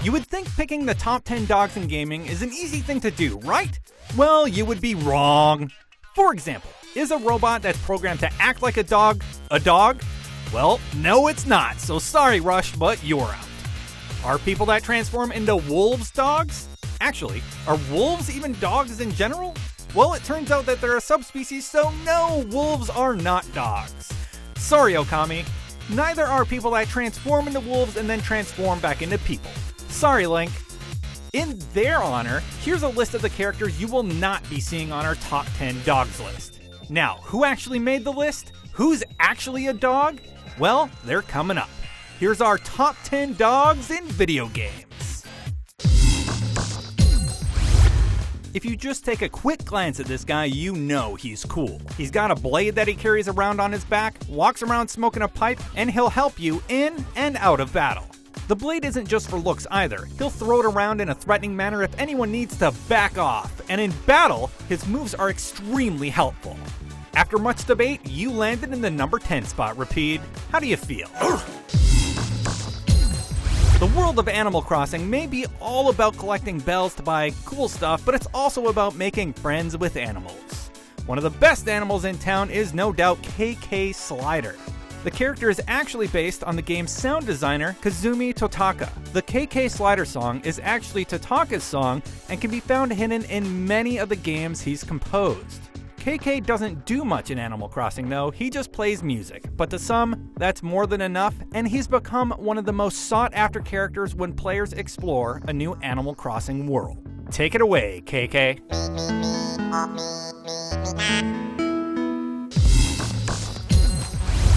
You would think picking the top 10 dogs in gaming is an easy thing to do, right? Well, you would be wrong. For example, is a robot that's programmed to act like a dog a dog? Well, no it's not, so sorry Rush, but you're out. Are people that transform into wolves dogs? Actually, are wolves even dogs in general? Well, it turns out that they're a subspecies, so no, wolves are not dogs. Sorry, Okami. Neither are people that transform into wolves and then transform back into people. Sorry, Link. In their honor, here's a list of the characters you will not be seeing on our top 10 dogs list. Now, who actually made the list? Who's actually a dog? Well, they're coming up. Here's our top 10 dogs in video games. If you just take a quick glance at this guy, you know he's cool. He's got a blade that he carries around on his back, walks around smoking a pipe, and he'll help you in and out of battle. The blade isn't just for looks either. He'll throw it around in a threatening manner if anyone needs to back off, and in battle, his moves are extremely helpful. After much debate, you landed in the number 10 spot, Repede. How do you feel? The world of Animal Crossing may be all about collecting bells to buy cool stuff, but it's also about making friends with animals. One of the best animals in town is no doubt KK Slider. The character is actually based on the game's sound designer, Kazumi Totaka. The KK Slider song is actually Totaka's song and can be found hidden in many of the games he's composed. KK doesn't do much in Animal Crossing though, he just plays music, but to some, that's more than enough, and he's become one of the most sought after characters when players explore a new Animal Crossing world. Take it away, KK.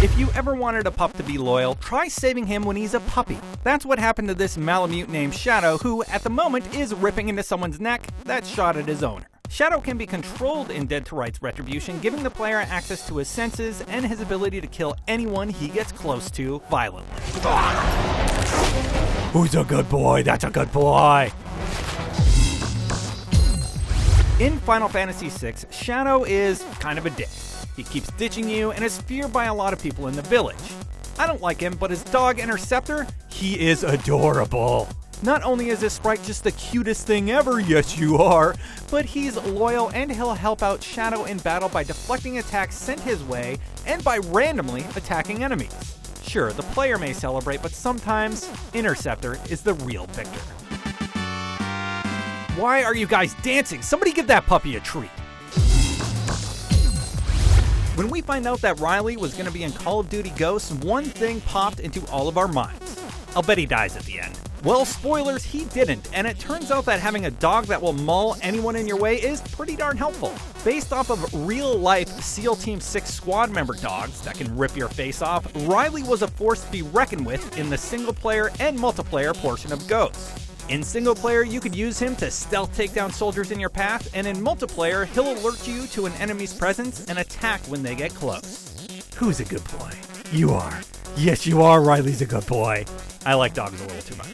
If you ever wanted a pup to be loyal, try saving him when he's a puppy. That's what happened to this Malamute named Shadow, who at the moment is ripping into someone's neck that shot at his owner. Shadow can be controlled in Dead to Rights Retribution, giving the player access to his senses and his ability to kill anyone he gets close to violently. Who's a good boy? That's a good boy! In Final Fantasy VI, Shadow is kind of a dick. He keeps ditching you and is feared by a lot of people in the village. I don't like him, but his dog Interceptor, he is adorable. Not only is this sprite just the cutest thing ever, yes you are, but he's loyal and he'll help out Shadow in battle by deflecting attacks sent his way and by randomly attacking enemies. Sure, the player may celebrate, but sometimes Interceptor is the real victor. Why are you guys dancing? Somebody give that puppy a treat. When we find out that Riley was going to be in Call of Duty Ghosts, one thing popped into all of our minds. I'll bet he dies at the end. Well, spoilers, he didn't, and it turns out that having a dog that will maul anyone in your way is pretty darn helpful. Based off of real-life SEAL Team 6 squad member dogs that can rip your face off, Riley was a force to be reckoned with in the single-player and multiplayer portion of Ghosts. In single-player, you could use him to stealth take down soldiers in your path, and in multiplayer, he'll alert you to an enemy's presence and attack when they get close. Who's a good boy? You are. Yes, you are. Riley's a good boy. I like dogs a little too much.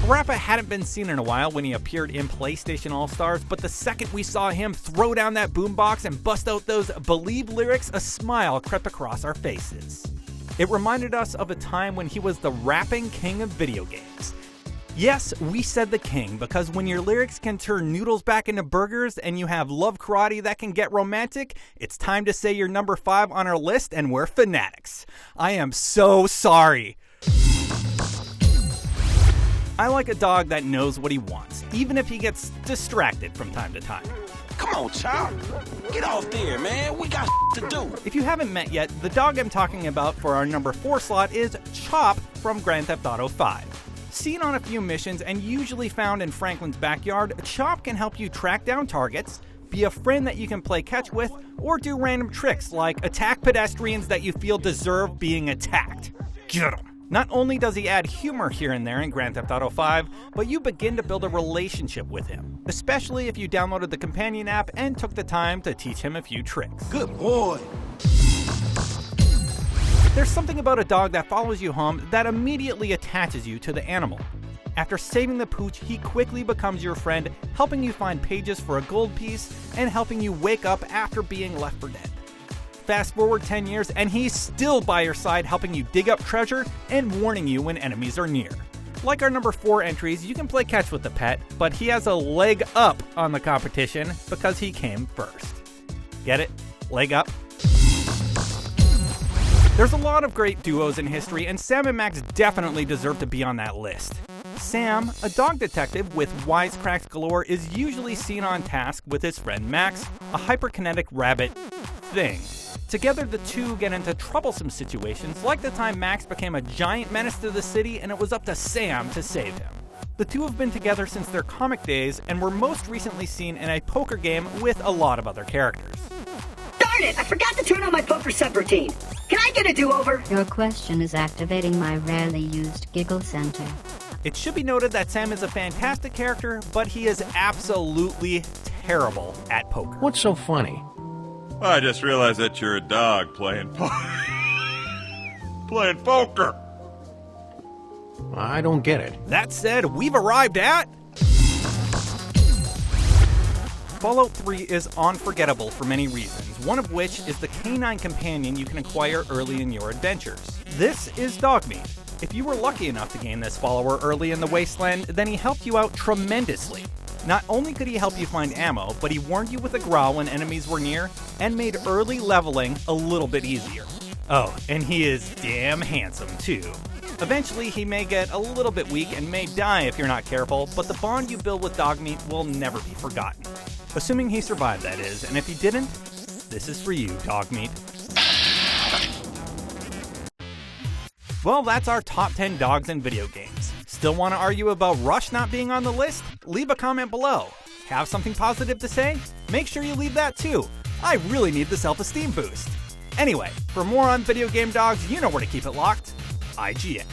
PaRappa hadn't been seen in a while when he appeared in PlayStation All-Stars, but the second we saw him throw down that boombox and bust out those Believe lyrics, a smile crept across our faces. It reminded us of a time when he was the rapping king of video games. Yes, we said the king, because when your lyrics can turn noodles back into burgers and you have love karate that can get romantic, it's time to say you're number 5 on our list and we're fanatics. I am so sorry. I like a dog that knows what he wants, even if he gets distracted from time to time. Come on, child. Get off there, man. We got to do. If you haven't met yet, the dog I'm talking about for our number 4 slot is Chop from Grand Theft Auto 5. Seen on a few missions and usually found in Franklin's backyard, Chop can help you track down targets, be a friend that you can play catch with, or do random tricks like attack pedestrians that you feel deserve being attacked. Get 'em! Not only does he add humor here and there in Grand Theft Auto 5, but you begin to build a relationship with him, especially if you downloaded the companion app and took the time to teach him a few tricks. Good boy. There's something about a dog that follows you home that immediately attaches you to the animal. After saving the pooch, he quickly becomes your friend, helping you find pages for a gold piece and helping you wake up after being left for dead. Fast forward 10 years and he's still by your side helping you dig up treasure and warning you when enemies are near. Like our number 4 entries, you can play catch with the pet, but he has a leg up on the competition because he came first. Get it? Leg up? There's a lot of great duos in history, and Sam and Max definitely deserve to be on that list. Sam, a dog detective with wisecracks galore, is usually seen on task with his friend Max, a hyperkinetic rabbit thing. Together, the two get into troublesome situations, like the time Max became a giant menace to the city and it was up to Sam to save him. The two have been together since their comic days and were most recently seen in a poker game with a lot of other characters. Darn it! I forgot to turn on my poker subroutine. Can I get a do-over? Your question is activating my rarely used giggle center. It should be noted that Sam is a fantastic character, but he is absolutely terrible at poker. What's so funny? I just realized that you're a dog playing playing poker. I don't get it. That said, we've arrived at... Fallout 3 is unforgettable for many reasons, one of which is the canine companion you can acquire early in your adventures. This is Dogmeat. If you were lucky enough to gain this follower early in the Wasteland, then he helped you out tremendously. Not only could he help you find ammo, but he warned you with a growl when enemies were near, and made early leveling a little bit easier. Oh, and he is damn handsome too. Eventually, he may get a little bit weak and may die if you're not careful, but the bond you build with Dogmeat will never be forgotten. Assuming he survived, that is, and if he didn't, this is for you, Dogmeat. Well, that's our top 10 dogs in video games. Still want to argue about Rush not being on the list? Leave a comment below. Have something positive to say? Make sure you leave that too. I really need the self-esteem boost. Anyway, for more on video game dogs, you know where to keep it locked. IGN.